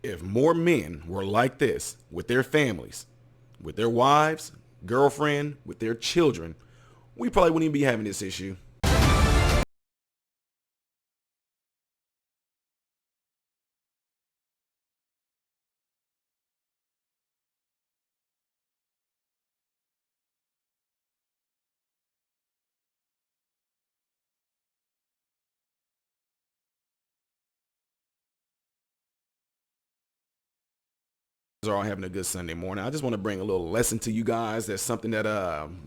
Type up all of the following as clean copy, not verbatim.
If more men were like this with their families, with their wives, girlfriend, with their children, we probably wouldn't even be having this issue. Are all having a good Sunday morning. I just want to bring a little lesson to you guys. That's something that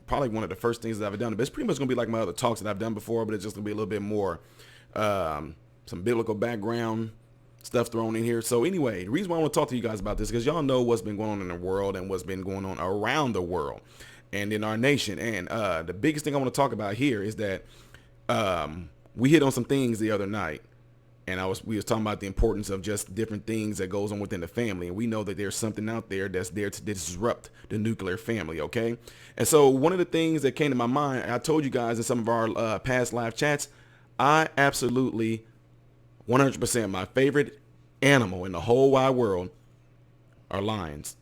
probably one of the first things that I've done. But it's pretty much gonna be like my other talks that I've done before, but it's just gonna be a little bit more some biblical background stuff thrown in here. So anyway, the reason why I want to talk to you guys about this is because y'all know what's been going on in the world and what's been going on around the world and in our nation. And the biggest thing I want to talk about here is that we hit on some things the other night, and we was talking about the importance of just different things that goes on within the family. And we know that there's something out there that's there to disrupt the nuclear family. Okay. And so one of the things that came to my mind, I told you guys in some of our past live chats, I absolutely 100% my favorite animal in the whole wide world are lions.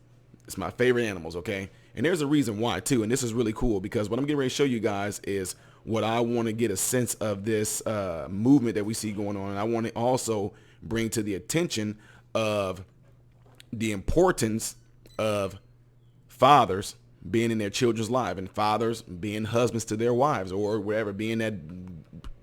It's my favorite animals. Okay. And there's a reason why too. And this is really cool because what I'm getting ready to show you guys is what I want to get a sense of this movement that we see going on. And I want to also bring to the attention of the importance of fathers being in their children's life and fathers being husbands to their wives or whatever, being that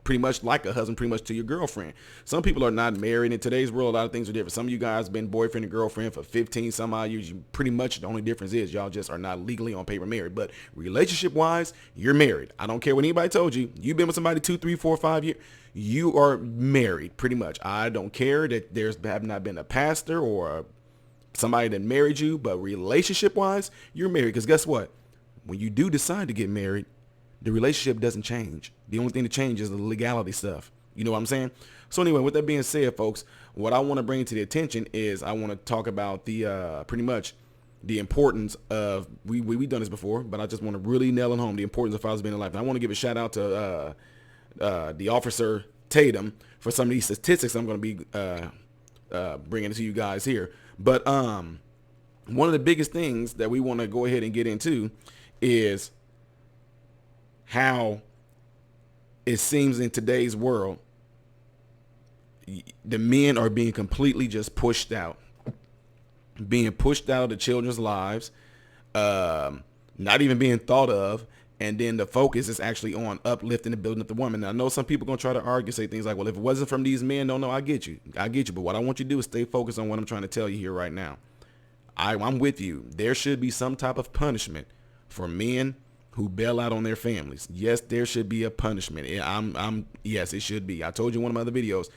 pretty much like a husband, pretty much to your girlfriend. Some people are not married in today's world. A lot of things are different. Some of you guys been boyfriend and girlfriend for 15 some odd years. You pretty much the only difference is y'all just are not legally on paper married, but relationship wise, you're married. I don't care what anybody told you. You've been with somebody 2, 3, 4, 5 years. You are married pretty much. I don't care that there's have not been a pastor or somebody that married you, but relationship wise, you're married. Because guess what? When you do decide to get married, the relationship doesn't change. The only thing that changes is the legality stuff. You know what I'm saying? So anyway, with that being said, folks, what I want to bring to the attention is I want to talk about the pretty much the importance of we've done this before, but I just want to really nail it home, the importance of fathers being in life. And I want to give a shout out to the officer Tatum for some of these statistics I'm going to be bringing to you guys here. But one of the biggest things that we want to go ahead and get into is how it seems in today's world, the men are being completely just pushed out of the children's lives, not even being thought of. And then the focus is actually on uplifting and building up the woman. Now, I know some people are going to try to argue, say things like, well, if it wasn't from these men, no, I get you. But what I want you to do is stay focused on what I'm trying to tell you here right now. I'm with you. There should be some type of punishment for men who bail out on their families. Yes, there should be a punishment. Yes, it should be. I told you in one of my other videos,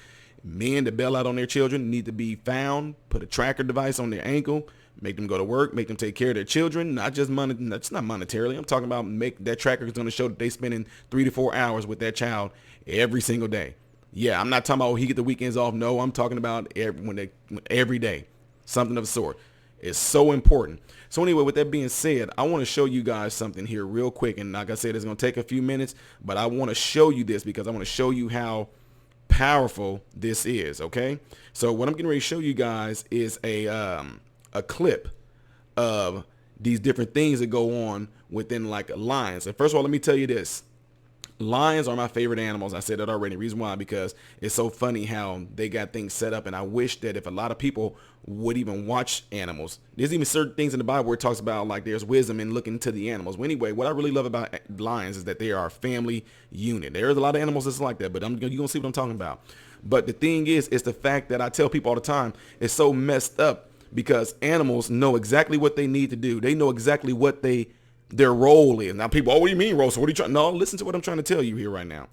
men that bail out on their children need to be found, put a tracker device on their ankle, make them go to work, make them take care of their children, not just money. That's not monetarily. I'm talking about that tracker is going to show that they spending 3 to 4 hours with that child every single day. Yeah, I'm not talking about he get the weekends off. No, I'm talking about every day, something of the sort. It's so important. So anyway, with that being said, I want to show you guys something here real quick. And like I said, it's going to take a few minutes, but I want to show you this because I want to show you how powerful this is. Okay. So what I'm getting ready to show you guys is a clip of these different things that go on within like lions. And first of all, let me tell you this. Lions are my favorite animals. I said that already. Reason why, because it's so funny how they got things set up. And I wish that if a lot of people would even watch animals, there's even certain things in the Bible where it talks about like there's wisdom in looking to the animals. Well, anyway, what I really love about lions is that they are a family unit. There's a lot of animals that's like that, but you're going to see what I'm talking about. But the thing is, it's the fact that I tell people all the time, it's so messed up because animals know exactly what they need to do. They know exactly what their role is. Now people, oh, what do you mean, Rose? So what are you trying? No, listen to what I'm trying to tell you here right now.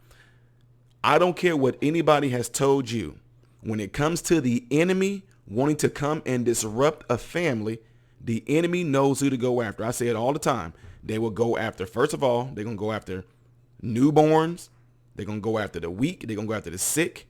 I don't care what anybody has told you. When it comes to the enemy wanting to come and disrupt a family, the enemy knows who to go after. I say it all the time. They will go after, first of all, they're going to go after newborns. They're going to go after the weak. They're going to go after the sick.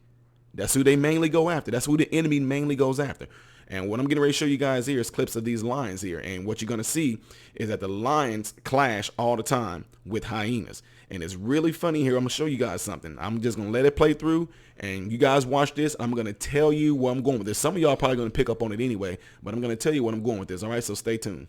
That's who they mainly go after. That's who the enemy mainly goes after. And what I'm getting ready to show you guys here is clips of these lions here. And what you're going to see is that the lions clash all the time with hyenas. And it's really funny here. I'm going to show you guys something. I'm just going to let it play through. And you guys watch this. I'm going to tell you where I'm going with this. Some of y'all probably going to pick up on it anyway. But I'm going to tell you what I'm going with this. All right, so stay tuned.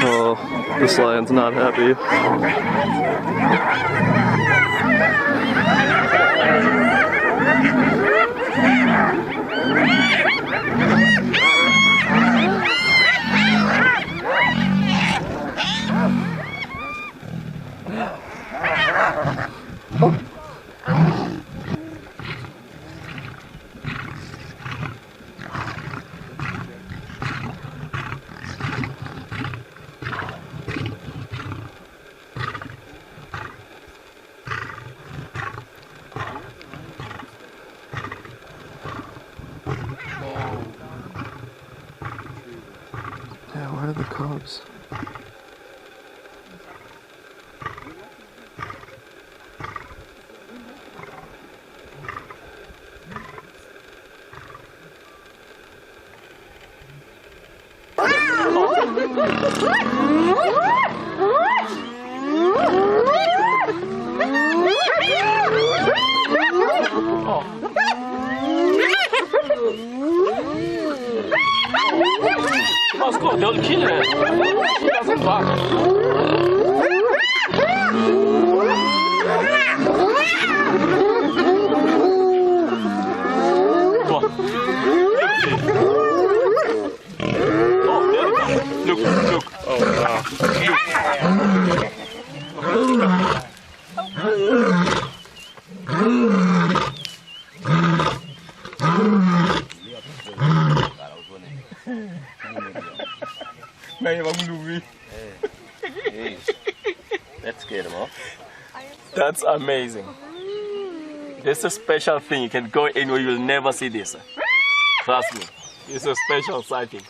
Oh, this lion's not happy. Yeah, where are the cubs? Let's go, they'll kill it. He doesn't bark. Come on. Oh, there it goes. Look. Oh, wow. Let's get him off. That's amazing. This is a special thing. You can go anywhere, you'll never see this. Trust me. It's a special sighting.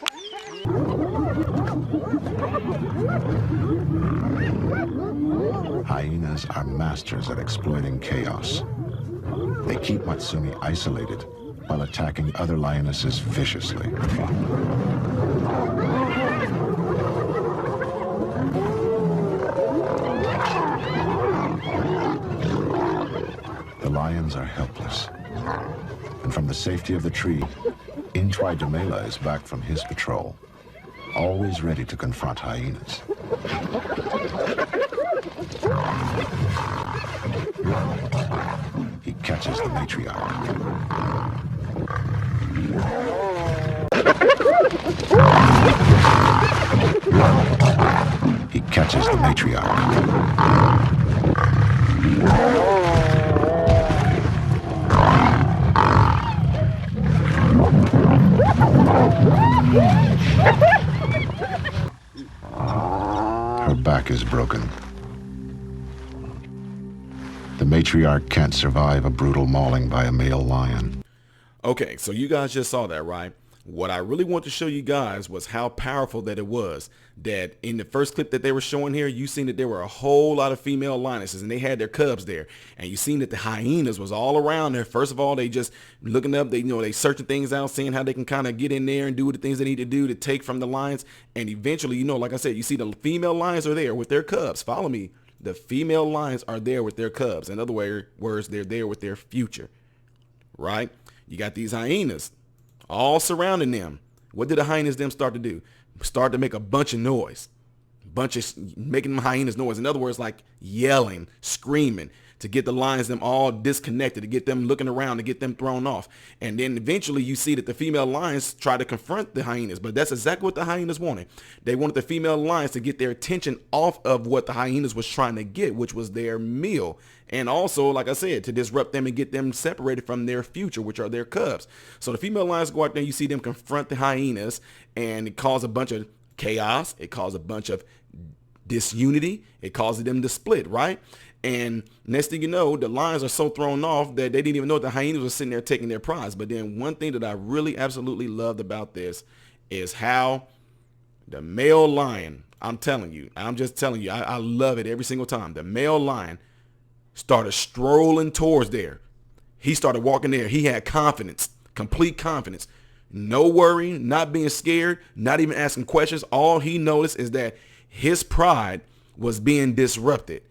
Hyenas are masters at exploiting chaos. They keep Matsumi isolated while attacking other lionesses viciously. The lions are helpless. And from the safety of the tree, Intwai Demela is back from his patrol, always ready to confront hyenas. He catches the matriarch. He catches the matriarch. Her back is broken. The matriarch can't survive a brutal mauling by a male lion. Okay, so you guys just saw that, right? What I really want to show you guys was how powerful that it was. That in the first clip that they were showing here, you seen that there were a whole lot of female lionesses and they had their cubs there. And you seen that the hyenas was all around there. First of all, they just looking up, they searching things out, seeing how they can kind of get in there and do the things they need to do to take from the lions. And eventually, like I said, you see the female lions are there with their cubs. Follow me. The female lions are there with their cubs. In other words, they're there with their future, right? You got these hyenas all surrounding them. What did the hyenas them start to do? Start to make a bunch of noise. Making them hyenas noise. In other words, like yelling, screaming to get the lions them all disconnected, to get them looking around, to get them thrown off. And then eventually you see that the female lions try to confront the hyenas, but that's exactly what the hyenas wanted. They wanted the female lions to get their attention off of what the hyenas was trying to get, which was their meal. And also, like I said, to disrupt them and get them separated from their future, which are their cubs. So the female lions go out there, you see them confront the hyenas, and it causes a bunch of chaos. It causes a bunch of disunity. It causes them to split, right? And next thing you know, the lions are so thrown off that they didn't even know the hyenas were sitting there taking their prize. But then one thing that I really absolutely loved about this is how the male lion, I'm just telling you, I love it every single time. The male lion started strolling towards there. He started walking there. He had confidence, complete confidence. No worry, not being scared, not even asking questions. All he noticed is that his pride was being disrupted.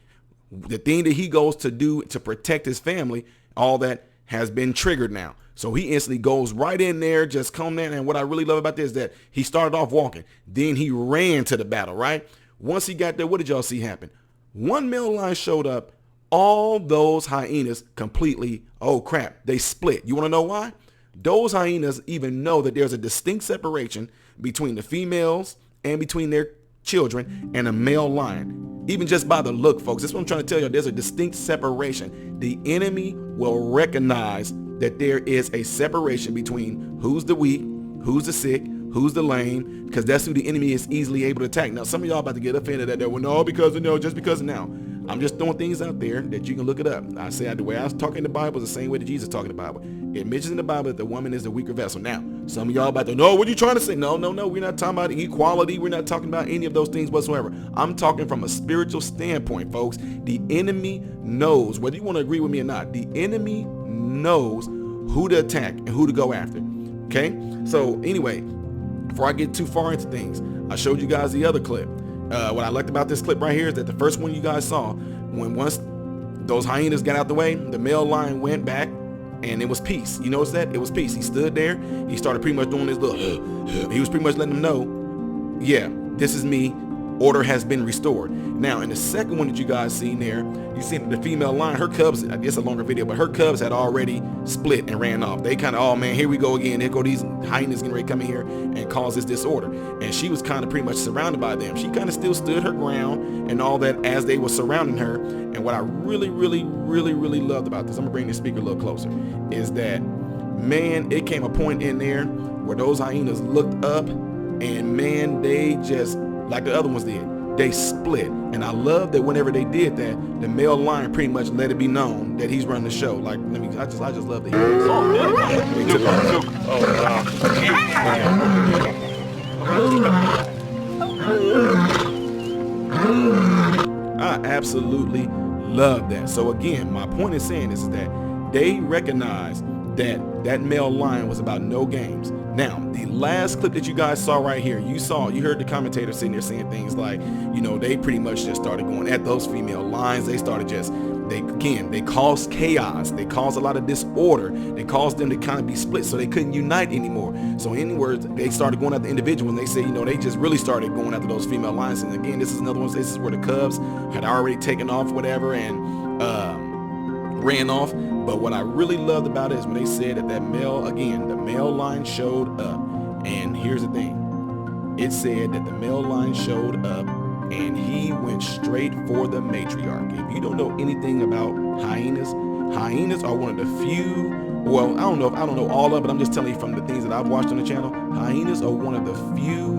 The thing that he goes to do to protect his family, all that has been triggered now. So he instantly goes right in there, just come there. And what I really love about this is that he started off walking. Then he ran to the battle, right? Once he got there, what did y'all see happen? One male lion showed up. All those hyenas completely, oh crap, they split. You want to know why? Those hyenas even know that there's a distinct separation between the females and between their children and a male lion. Even just by the look, folks, that's what I'm trying to tell you. There's a distinct separation. The enemy will recognize that there is a separation between who's the weak, who's the sick, who's the lame, because that's who the enemy is easily able to attack. Now, some of y'all about to get offended at that. Well, no, because of no, just because of now. I'm just throwing things out there that you can look it up. I say the way I was talking in the Bible is the same way that Jesus talked in the Bible. It mentions in the Bible that the woman is the weaker vessel. Now, some of y'all about to, no, what are you trying to say? No, we're not talking about equality. We're not talking about any of those things whatsoever. I'm talking from a spiritual standpoint, folks. The enemy knows, whether you want to agree with me or not, the enemy knows who to attack and who to go after. Okay? So anyway, before I get too far into things, I showed you guys the other clip. What I liked about this clip right here is that the first one you guys saw, when once those hyenas got out the way, the male lion went back and it was peace. You notice that? It was peace. He stood there. He started pretty much doing his little, he was pretty much letting them know, yeah, this is me. Order has been restored. Now, in the second one that you guys seen there, you seen the female lion, her cubs, I guess a longer video, but her cubs had already split and ran off. They kind of, oh man, here we go again. Here go these hyenas getting ready to come in here and cause this disorder. And she was kind of pretty much surrounded by them. She kind of still stood her ground and all that as they were surrounding her. And what I really loved about this, I'm gonna bring this speaker a little closer, is that, man, it came a point in there where those hyenas looked up and man, they just, like the other ones did, they split. And I love that whenever they did that, the male lion pretty much let it be known that he's running the show. Like, I just love to hear this. I absolutely love that. So again, my point in saying this is that they recognized that male lion was about no games. Now, the last clip that you guys saw right here, you heard the commentator sitting there saying things like, they pretty much just started going at those female lions. They started they caused chaos. They caused a lot of disorder. They caused them to kind of be split so they couldn't unite anymore. So in other words, they started going after individuals. And they say, they just really started going after those female lions. And again, this is another one. This is where the cubs had already taken off, whatever, and ran off. But what I really loved about it is when they said that the male lion showed up. And here's the thing. It said that the male lion showed up and he went straight for the matriarch. If you don't know anything about hyenas are one of the few, well, I don't know all of it, but I'm just telling you from the things that I've watched on the channel, hyenas are one of the few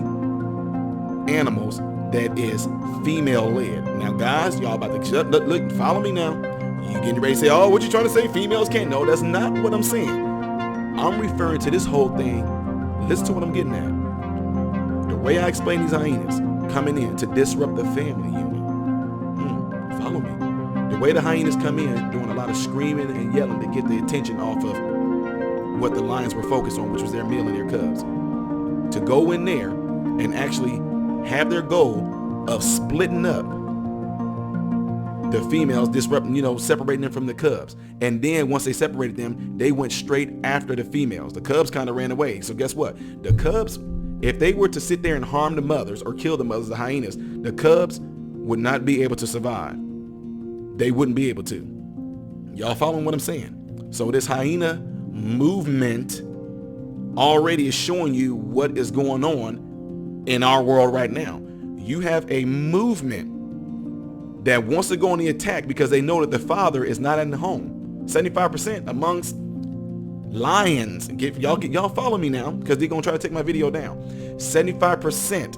animals that is female led. Now guys, y'all about to look, follow me now. You getting ready to say, oh, what you trying to say? Females can't. No, that's not what I'm saying. I'm referring to this whole thing. Listen to what I'm getting at. The way I explain these hyenas coming in to disrupt the family unit. Follow me. The way the hyenas come in doing a lot of screaming and yelling to get the attention off of what the lions were focused on, which was their meal and their cubs. To go in there and actually have their goal of splitting up the females, disrupting, separating them from the cubs. And then once they separated them, they went straight after the females. The cubs kind of ran away. So guess what? The cubs, if they were to sit there and harm the mothers or kill the mothers, the hyenas, the cubs would not be able to survive. They wouldn't be able to. Y'all following what I'm saying? So this hyena movement already is showing you what is going on in our world right now. You have a movement that wants to go on the attack because they know that the father is not in the home. 75% amongst lions. Y'all follow me now, because they're gonna try to take my video down. 75%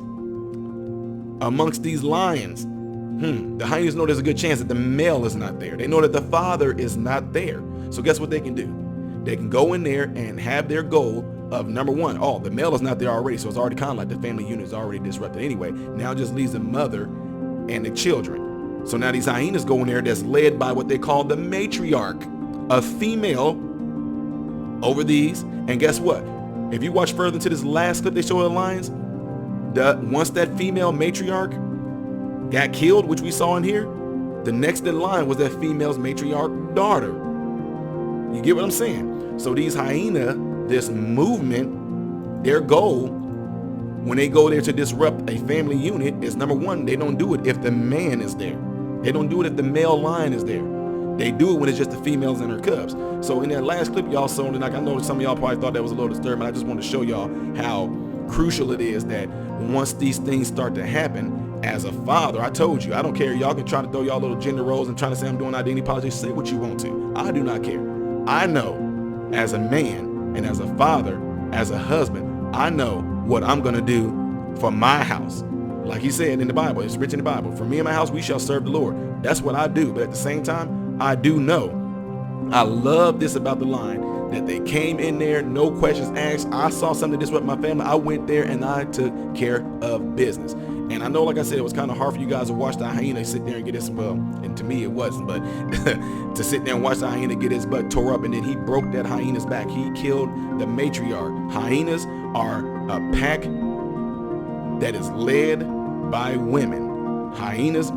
amongst these lions. The hyenas know there's a good chance that the male is not there. They know that the father is not there. So guess what they can do? They can go in there and have their goal of, number one, the male is not there already, so it's already kind of like the family unit is already disrupted anyway. Now it just leaves the mother and the children. So now these hyenas go in there that's led by what they call the matriarch, a female over these. And guess what? If you watch further into this last clip they show of the lions, once that female matriarch got killed, which we saw in here, the next in line was that female's matriarch daughter. You get what I'm saying? So these hyena, this movement, their goal when they go there to disrupt a family unit is, number one, they don't do it if the man is there. They don't do it if the male lion is there. They do it when it's just the females and her cubs. So in that last clip y'all saw, and like I know some of y'all probably thought that was a little disturbing, I just want to show y'all how crucial it is that once these things start to happen, as a father, I told you, I don't care. Y'all can try to throw y'all little gender roles and try to say I'm doing identity politics. Say what you want to. I do not care. I know as a man and as a father, as a husband, I know what I'm going to do for my house. Like he said in the Bible, it's written in the Bible, for me and my house, we shall serve the Lord. That's what I do. But at the same time, I do know, I love this about the line, that they came in there, no questions asked. I saw something that disrupted my family. I went there and I took care of business. And I know, like I said, it was kind of hard for you guys to watch the hyena sit there and get his, and to me it wasn't, but to sit there and watch the hyena get his butt tore up, and then he broke that hyena's back. He killed the matriarch. Hyenas are a pack that is led by women. Hyenas'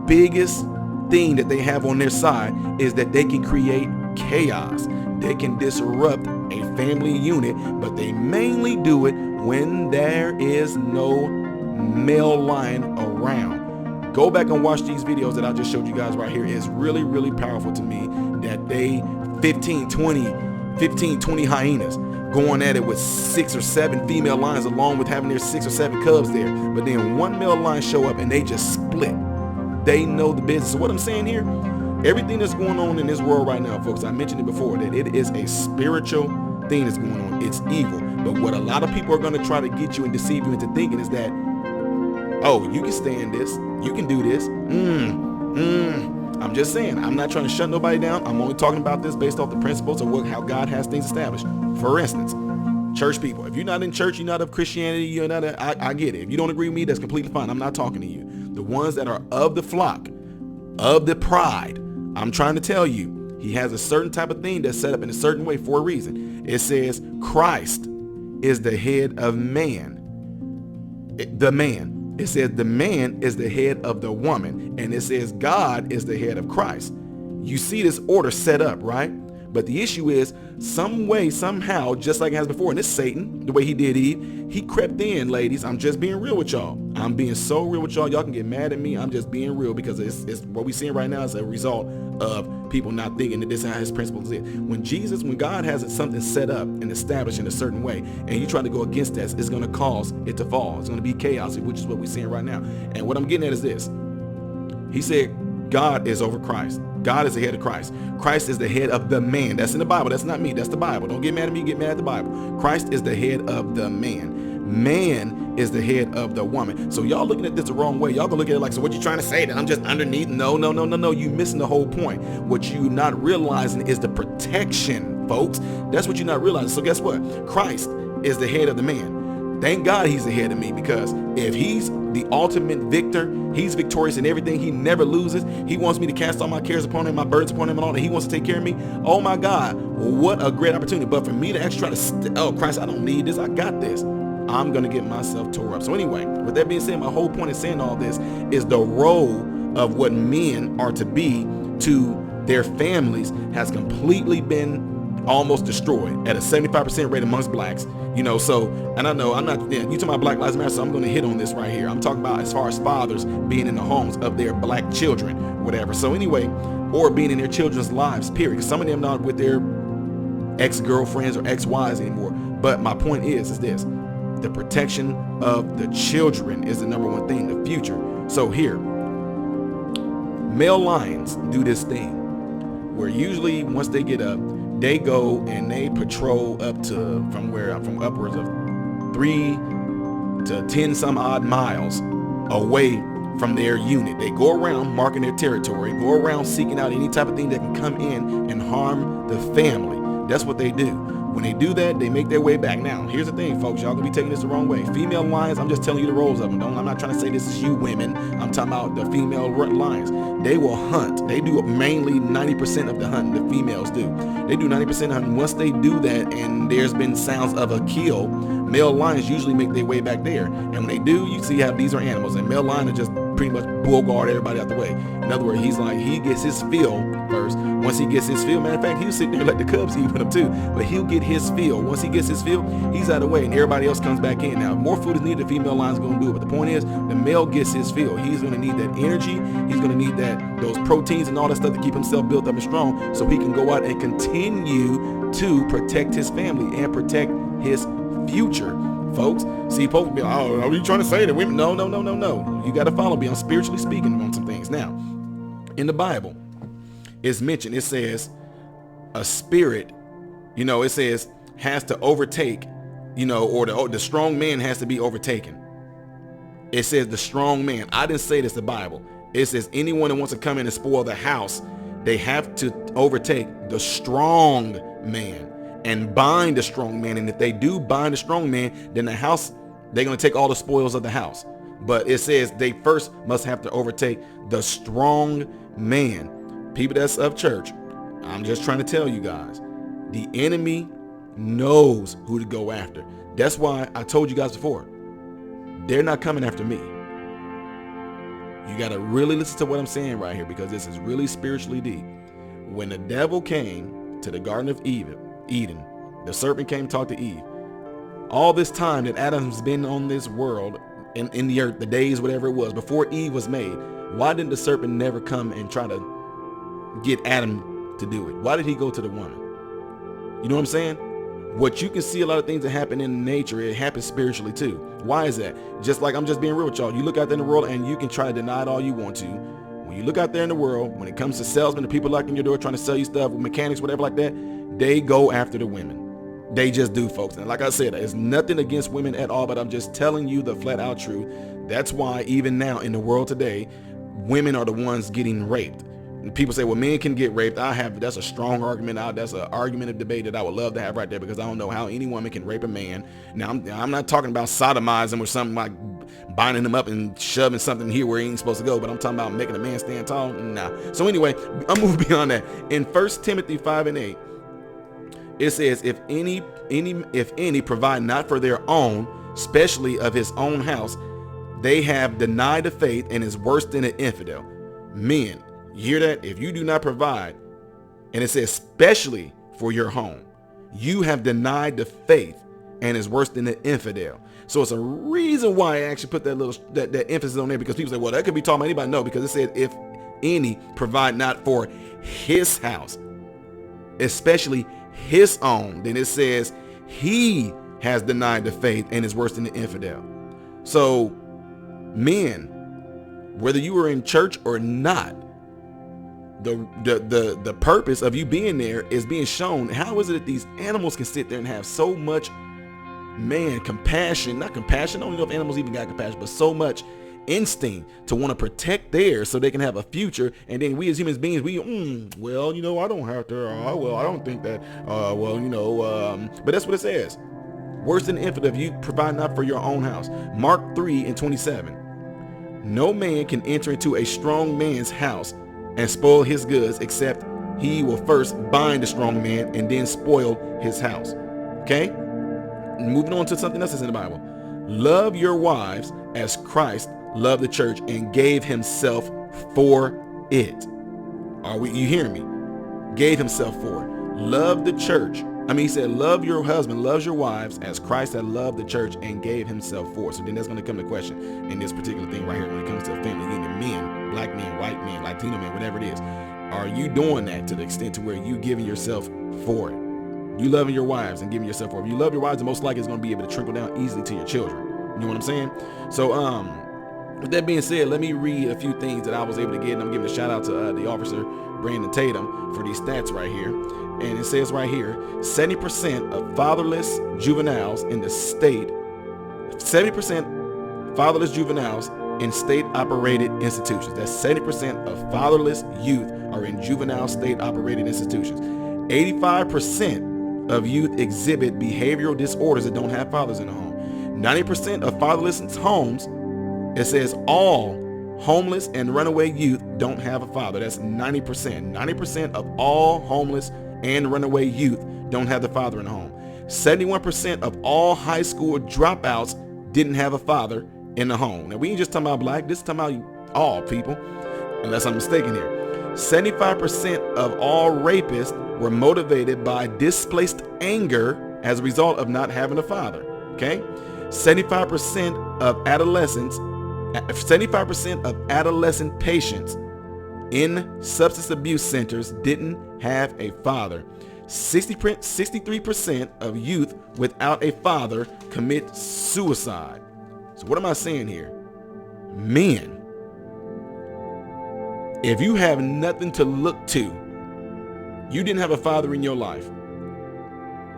biggest thing that they have on their side is that they can create chaos. They can disrupt a family unit, but they mainly do it when there is no male lion around. Go back and watch these videos that I just showed you guys right here. It's really, really powerful to me that they 15, 20 hyenas going at it with 6 or 7 female lions, along with having their 6 or 7 cubs there. But then one male lion show up and they just split. They know the business. So what I'm saying here, everything that's going on in this world right now, folks, I mentioned it before, that it is a spiritual thing that's going on. It's evil. But what a lot of people are going to try to get you and deceive you into thinking is that, oh, you can stand this, you can do this. I'm just saying, I'm not trying to shut nobody down. I'm only talking about this based off the principles of how God has things established. For instance, church people, if you're not in church, you're not of Christianity, you're not I get it. If you don't agree with me, that's completely fine. I'm not talking to you. The ones that are of the flock, of the pride, I'm trying to tell you, he has a certain type of thing that's set up in a certain way for a reason. It says Christ is the head of man. The man. It says the man is the head of the woman. And it says God is the head of Christ. You see this order set up, right? But the issue is, some way, somehow, just like it has before, and it's Satan, the way he did Eve, he crept in, ladies. I'm just being real with y'all. I'm being so real with y'all. Y'all can get mad at me. I'm just being real, because it's what we're seeing right now is a result of people not thinking that this is how his principles is. When God has something set up and established in a certain way, and you try to go against that, it's going to cause it to fall. It's going to be chaos, which is what we're seeing right now. And what I'm getting at is this. He said God is over Christ. God is the head of Christ. Christ is the head of the man. That's in the Bible. That's not me. That's the Bible. Don't get mad at me. Get mad at the Bible. Christ is the head of the man. Man is the head of the woman. So y'all looking at this the wrong way. Y'all gonna look at it like, so what you trying to say, that I'm just underneath? No. You missing the whole point. What you not realizing is the protection, folks. That's what you're not realizing. So guess what? Christ is the head of the man. Thank God he's the head of me, because if he's the ultimate victor, he's victorious in everything, he never loses. He wants me to cast all my cares upon him, my burdens upon him, and all that. He wants to take care of me. Oh my God, what a great opportunity. But for me to actually try to, oh Christ, I don't need this, I got this, I'm going to get myself tore up. So anyway, with that being said, my whole point in saying all this is the role of what men are to be to their families has completely been almost destroyed at a 75% rate amongst blacks. So, and I know I'm not, you talking about Black Lives Matter, so I'm going to hit on this right here. I'm talking about as far as fathers being in the homes of their black children, whatever. So anyway, or being in their children's lives, period. Some of them not with their ex-girlfriends or ex-wives anymore. But my point is this: the protection of the children is the number one thing, the future. So here, male lions do this thing where usually once they get up, they go and they patrol up to from upwards of 3 to 10 some odd miles away from their unit. They go around marking their territory, go around seeking out any type of thing that can come in and harm the family. That's what they do. When they do that, they make their way back. Now, here's the thing, folks. Y'all gonna be taking this the wrong way. Female lions, I'm just telling you the roles of them. I'm not trying to say this is you women. I'm talking about the female lions. They will hunt. They do mainly 90% of the hunting. The females do. They do 90% of hunting. Once they do that and there's been sounds of a kill, male lions usually make their way back there. And when they do, you see how these are animals. And male lions are just pretty much bull guard everybody out the way. In other words, he gets his fill first. Once he gets his fill, matter of fact, he'll sit there and let the cubs eat with him too. But he'll get his fill. Once he gets his fill, he's out of the way, and everybody else comes back in. Now, if more food is needed, the female lion's going to do it. But the point is, the male gets his fill. He's going to need that energy. He's going to need those proteins and all that stuff to keep himself built up and strong, so he can go out and continue to protect his family and protect his future. Folks, see, folks be like, oh, are you trying to say that women? No. You got to follow me. I'm spiritually speaking on some things. Now, in the Bible, it's mentioned, it says a spirit, it says has to overtake, or the strong man has to be overtaken. It says the strong man. I didn't say this, the Bible. It says anyone that wants to come in and spoil the house, they have to overtake the strong man and bind the strong man. And if they do bind the strong man, then the house, they're going to take all the spoils of the house. But it says they first must have to overtake the strong man. People that's of church, I'm just trying to tell you guys, the enemy knows who to go after. That's why I told you guys before, they're not coming after me. You got to really listen to what I'm saying right here, because this is really spiritually deep. When the devil came to the Garden of Eden, the serpent came to talk to Eve. All this time that Adam's been on this world, in the earth, the days, whatever it was, before Eve was made, why didn't the serpent never come and try to get Adam to do it? Why did he go to the woman? You know what I'm saying? What you can see, a lot of things that happen in nature, it happens spiritually too. Why is that? Just like, I'm just being real with y'all. You look out there in the world and you can try to deny it all you want to. When you look out there in the world, when it comes to salesmen, the people knocking your door trying to sell you stuff, mechanics, whatever like that, they go after the women. They just do, folks. And like I said, it's nothing against women at all, but I'm just telling you the flat out truth. That's why even now in the world today, women are the ones getting raped. And people say, well, men can get raped. That's a strong argument. That's an argument of debate that I would love to have right there, because I don't know how any woman can rape a man. Now, I'm not talking about sodomizing or something like binding him up and shoving something here where he ain't supposed to go, but I'm talking about making a man stand tall. Nah. So anyway, I'm moving beyond that. In 1 Timothy 5:8, it says, if any provide not for their own, especially of his own house, they have denied the faith and is worse than an infidel. Men, you hear that? If you do not provide, and it says especially for your home, you have denied the faith and is worse than an infidel. So it's a reason why I actually put that emphasis on there, because people say, well, that could be talking about anybody. No, because it said if any provide not for his house, especially his own, then it says he has denied the faith and is worse than the infidel. So men, whether you were in church or not, the purpose of you being there is being shown. How is it that these animals can sit there and have so much man, compassion, not compassion, I don't know if animals even got compassion, but so much instinct to want to protect theirs so they can have a future. And then we as human beings, well, you know, I don't have to, well, I don't think that, well, you know, but that's what it says. Worse than the infant of you provide not for your own house. Mark 3:27. No man can enter into a strong man's house and spoil his goods, except he will first bind the strong man and then spoil his house. Okay? Moving on to something else that's in the Bible. Love your wives as Christ loved the church and gave himself for it. You hearing me? Gave himself for it. Love the church. He said, love your husband, loves your wives as Christ had loved the church and gave himself for it. So then that's going to come to question in this particular thing right here when it comes to family union. Men, black men, white men, Latino men, whatever it is. Are you doing that to the extent to where you giving yourself for it? You loving your wives and giving yourself for it. If you love your wives, the most likely it's going to be able to trickle down easily to your children. You know what I'm saying? So, with that being said, let me read a few things that I was able to get. And I'm giving a shout out to the officer, Brandon Tatum, for these stats right here. And it says right here, 70% of fatherless juveniles in the state, 70% fatherless juveniles in state-operated institutions. That's 70% of fatherless youth are in juvenile state-operated institutions. 85% of youth exhibit behavioral disorders that don't have fathers in the home. 90% of fatherless homes, it says all homeless and runaway youth don't have a father. That's 90%. 90% of all homeless and runaway youth don't have the father in the home. 71% of all high school dropouts didn't have a father in the home. Now, we ain't just talking about black. This is talking about all people, unless I'm mistaken here. 75% of all rapists were motivated by displaced anger as a result of not having a father. Okay? 75% of adolescents, 75% of adolescent patients in substance abuse centers didn't have a father. 63% of youth without a father commit suicide. So what am I saying here? Men, if you have nothing to look to, you didn't have a father in your life,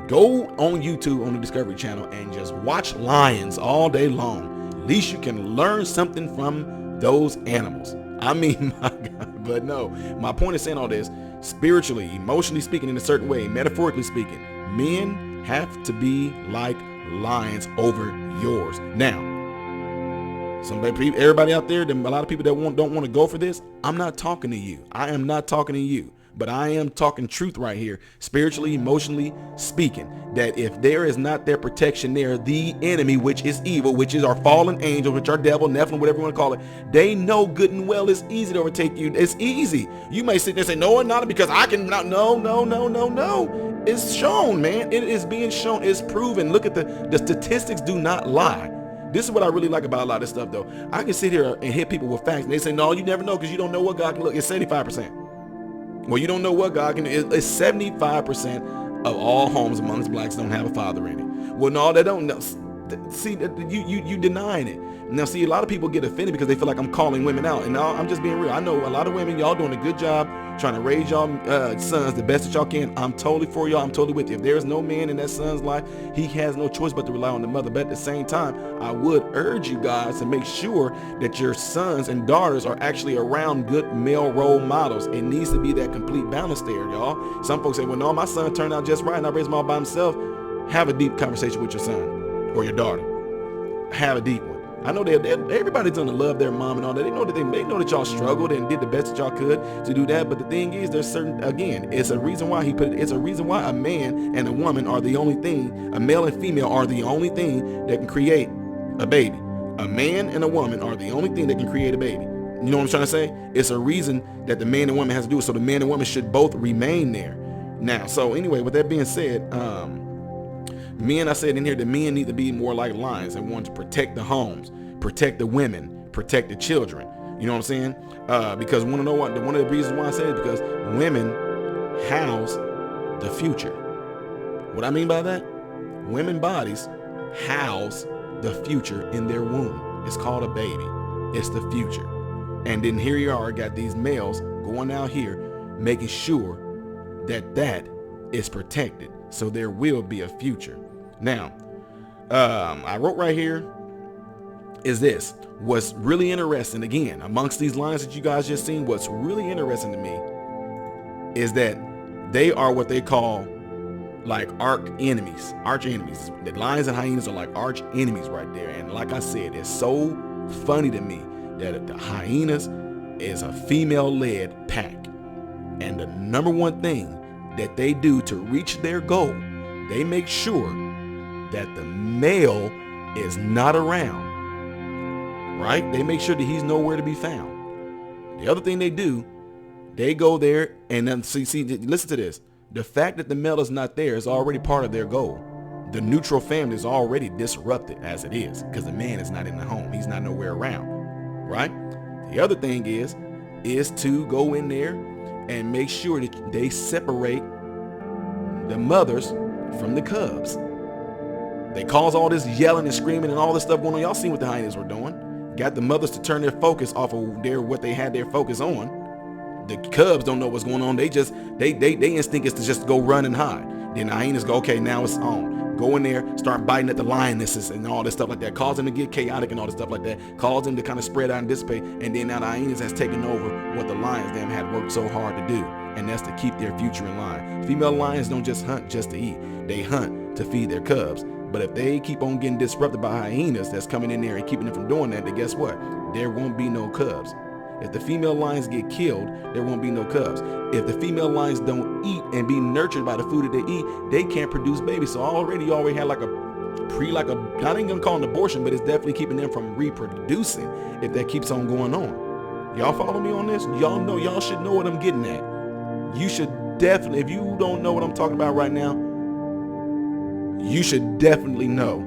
go on YouTube on the Discovery Channel and just watch lions all day long. At least you can learn something from those animals. My God, but no, my point is saying all this, spiritually, emotionally speaking, in a certain way, metaphorically speaking, men have to be like lions over yours. Now, everybody out there, a lot of people that don't want to go for this, I'm not talking to you. I am not talking to you. But I am talking truth right here, spiritually, emotionally speaking, that if there is not their protection there, the enemy, which is evil, which is our fallen angel, which are devil, Nephilim, whatever you want to call it, they know good and well it's easy to overtake you. It's easy. You may sit there and say, no, not because I can not. No. It's shown, man. It is being shown. It's proven. Look at the statistics do not lie. This is what I really like about a lot of this stuff, though. I can sit here and hit people with facts, and they say, no, you never know because you don't know what God can look. It's 75%. Well, you don't know what God can do. It's 75% of all homes amongst blacks don't have a father in it. Well, no, they don't know. See, you denying it. Now, see, a lot of people get offended because they feel like I'm calling women out. And I'm just being real. I know a lot of women, y'all doing a good job trying to raise y'all sons the best that y'all can. I'm totally for y'all. I'm totally with you. If there's no man in that son's life, he has no choice but to rely on the mother. But at the same time, I would urge you guys to make sure that your sons and daughters are actually around good male role models. It needs to be that complete balance there, y'all. Some folks say, well, no, my son turned out just right and I raised him all by himself. Have a deep conversation with your son or your daughter. Have a deep one. I know that everybody's gonna love their mom and all that. They know that y'all struggled and did the best that y'all could to do that. But the thing is, there's certain, again, it's a reason why it's a reason why a man and a woman are the only thing, a male and female are the only thing that can create a baby. A man and a woman are the only thing that can create a baby. You know what I'm trying to say? It's a reason that the man and woman has to do it. So the man and woman should both remain there. Now, so anyway, with that being said, men, I said in here, the men need to be more like lions and want to protect the homes, protect the women, protect the children. You know what I'm saying? Because want to know what? One of the reasons why I say it is because women house the future. What I mean by that? Women bodies house the future in their womb. It's called a baby. It's the future. And then here you are, got these males going out here making sure that is protected. So there will be a future. Now, I wrote right here is this. What's really interesting, again, amongst these lines that you guys just seen, what's really interesting to me is that they are what they call like arch enemies. The lions and hyenas are like arch enemies right there. And like I said, it's so funny to me that the hyenas is a female-led pack. And the number one thing that they do to reach their goal, they make sure that the male is not around, right? They make sure that he's nowhere to be found. The other thing they do, they go there and then see, listen to this. The fact that the male is not there is already part of their goal. The neutral family is already disrupted as it is because the man is not in the home. He's not nowhere around, right? The other thing is to go in there and make sure that they separate the mothers from the cubs. They cause all this yelling and screaming and all this stuff going on. Y'all seen what the hyenas were doing. Got the mothers to turn their focus off of what they had their focus on. The cubs don't know what's going on. They instinct is to just go run and hide. Then the hyenas go, okay, now it's on. Go in there, start biting at the lionesses and all this stuff like that. Cause them to get chaotic and all this stuff like that. Cause them to kind of spread out and dissipate. And then now the hyenas has taken over what the lions them had worked so hard to do. And that's to keep their future in line. Female lions don't just hunt just to eat. They hunt to feed their cubs. But if they keep on getting disrupted by hyenas that's coming in there and keeping them from doing that, then guess what? There won't be no cubs. If the female lions get killed, there won't be no cubs. If the female lions don't eat and be nurtured by the food that they eat, they can't produce babies. So already you already had like I ain't gonna call it an abortion, but it's definitely keeping them from reproducing if that keeps on going on. Y'all follow me on this? Y'all should know what I'm getting at. You should definitely, if you don't know what I'm talking about right now, you should definitely know.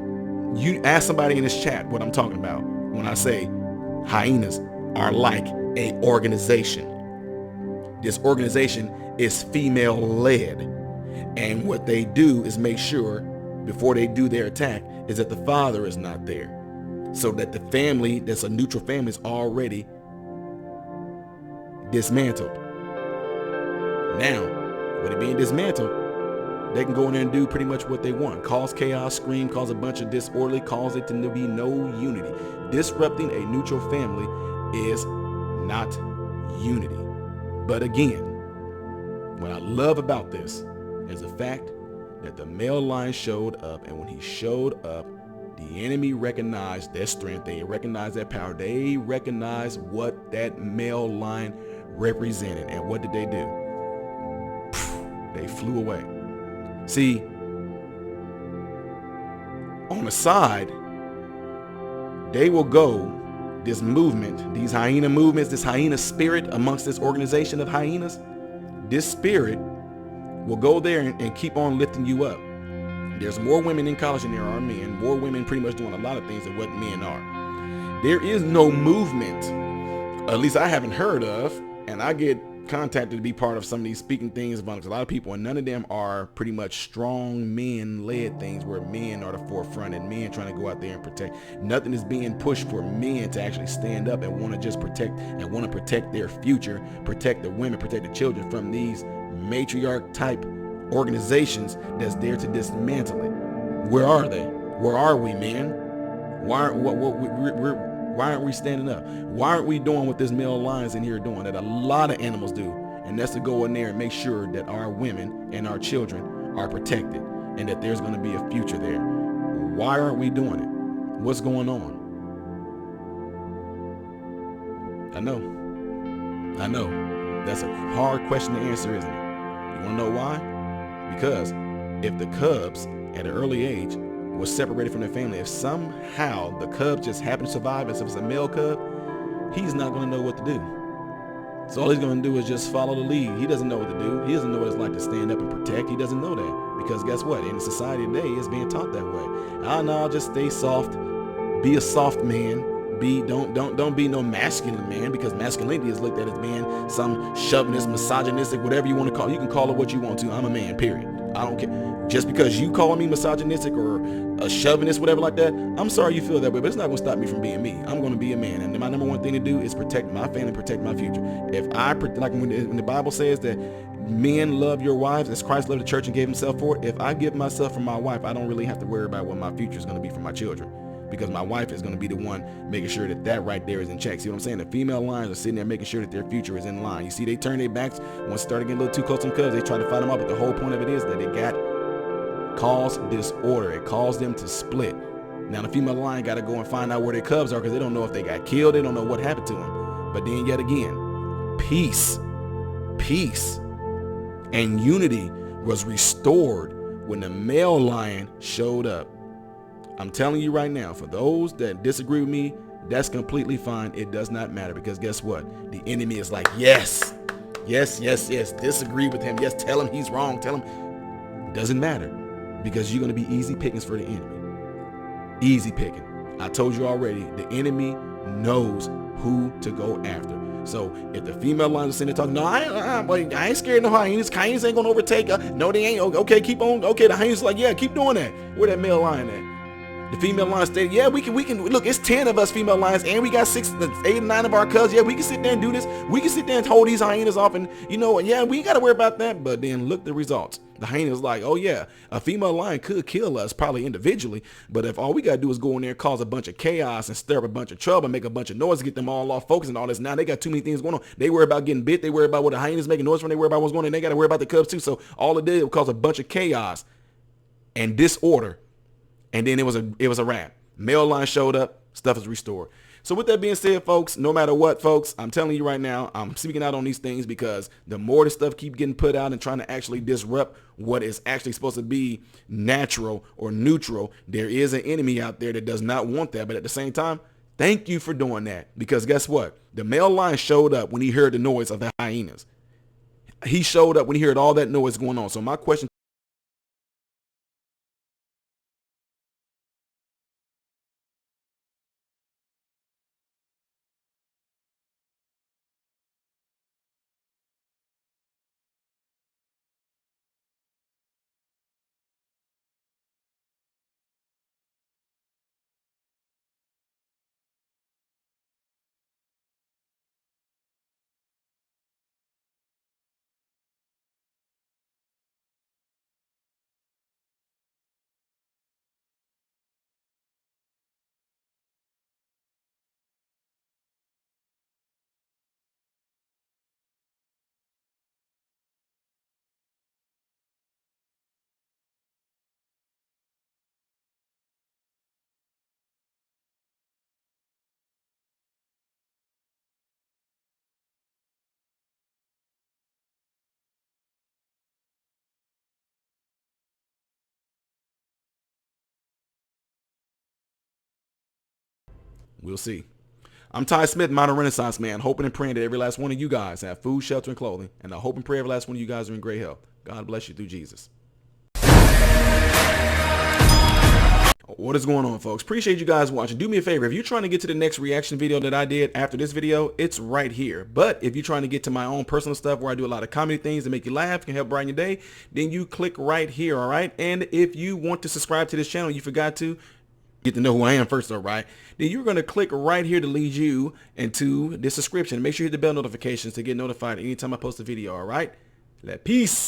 You ask somebody in this chat what I'm talking about when I say hyenas are like a organization. This organization is female led, and what they do is make sure before they do their attack is that the father is not there, so that the family that's a neutral family is already dismantled. Now with it being dismantled, they can go in there and do pretty much what they want. Cause chaos, scream, cause a bunch of disorderly, cause it to be no unity. Disrupting a neutral family is not unity. But again, what I love about this is the fact that the male lion showed up, and when he showed up, the enemy recognized their strength, they recognized their power, they recognized what that male lion represented. And what did they do? They flew away. See, on the side, they will go, this movement, these hyena movements, this hyena spirit amongst this organization of hyenas, this spirit will go there and keep on lifting you up. There's more women in college than there are men, more women pretty much doing a lot of things than what men are. There is no movement, at least I haven't heard of, and I get contacted to be part of some of these speaking things amongst a lot of people, and none of them are pretty much strong men led things where men are the forefront and men trying to go out there and protect. Nothing is being pushed for men to actually stand up and want to just protect and want to protect their future, protect the women, protect the children from these matriarch type organizations that's there to dismantle it. Where are they? Where are we, man? Why aren't we standing up? Why aren't we doing what this male lions in here doing that a lot of animals do? And that's to go in there and make sure that our women and our children are protected and that there's going to be a future there. Why aren't we doing it? What's going on? I know. That's a hard question to answer, isn't it? You want to know why? Because if the cubs at an early age was separated from their family, if somehow the cub just happened to survive, as if it's a male cub, he's not going to know what to do. So all he's going to do is just follow the lead. He doesn't know what to do. He doesn't know what it's like to stand up and protect. He doesn't know that, because guess what? In the society today, it's being taught that way. No, just stay soft. Be a soft man. Don't be no masculine man, because masculinity is looked at as being some chauvinist, misogynistic, whatever you want to call it. You can call it what you want to. I'm a man, period. I don't care. Just because you call me misogynistic or a chauvinist, whatever like that, I'm sorry you feel that way, but it's not going to stop me from being me. I'm going to be a man, and my number one thing to do is protect my family, protect my future. If I, like when the Bible says that Men, love your wives as Christ loved the church and gave himself for it. If I give myself for my wife, I don't really have to worry about what my future is going to be for my children, because my wife is going to be the one making sure that that right there is in check. See what I'm saying? The female lions are sitting there making sure that their future is in line. You see, they turn their backs once it started getting a little too close to them cubs. They try to fight them up, but the whole point of it is that it caused disorder. It caused them to split. Now the female lion got to go and find out where their cubs are, because they don't know if they got killed. They don't know what happened to them. But then yet again, peace, and unity was restored when the male lion showed up. I'm telling you right now, for those that disagree with me, that's completely fine. It does not matter, because guess what? The enemy is like, yes, disagree with him. Yes, tell him he's wrong. Tell him. Doesn't matter, because you're going to be easy pickings for the enemy. Easy picking. I told you already, the enemy knows who to go after. So if the female lions are sitting there talking, no, I ain't scared of no hyenas. Hyenas ain't gonna overtake. No, they ain't. Okay, keep on. Okay, the hyenas like, yeah, keep doing that. Where that male lion at? The female lion stated, yeah, we can look, it's 10 of us female lions, and we got 8 or 9 of our cubs. Yeah, we can sit there and do this. We can sit there and hold these hyenas off, and yeah, we ain't gotta worry about that. But then look the results. The hyenas like, oh yeah, a female lion could kill us probably individually, but if all we gotta do is go in there and cause a bunch of chaos and stir up a bunch of trouble and make a bunch of noise, get them all off focus and all this, now they got too many things going on. They worry about getting bit. They worry about what the hyenas making noise from. They worry about what's going on. They gotta worry about the cubs too. So all it did was cause a bunch of chaos and disorder, and then it was a wrap. Male lion showed up, stuff is restored. So with that being said, folks, no matter what, folks, I'm telling you right now, I'm speaking out on these things because the more the stuff keep getting put out and trying to actually disrupt what is actually supposed to be natural or neutral, there is an enemy out there that does not want that. But at the same time, thank you for doing that, because guess what? The male lion showed up when he heard the noise of the hyenas. He showed up when he heard all that noise going on. So my question we'll see. I'm Ty Smith, Modern Renaissance Man, hoping and praying that every last one of you guys have food, shelter, and clothing. And I hope and pray every last one of you guys are in great health. God bless you through Jesus. What is going on, folks? Appreciate you guys watching. Do me a favor. If you're trying to get to the next reaction video that I did after this video, it's right here. But if you're trying to get to my own personal stuff where I do a lot of comedy things that make you laugh, can help brighten your day, then you click right here, all right? And if you want to subscribe to this channel, you forgot to, get to know who I am first, all right, then you're going to click right here to lead you into the subscription. Make sure you hit the bell notifications to get notified anytime I post a video, all right? Peace.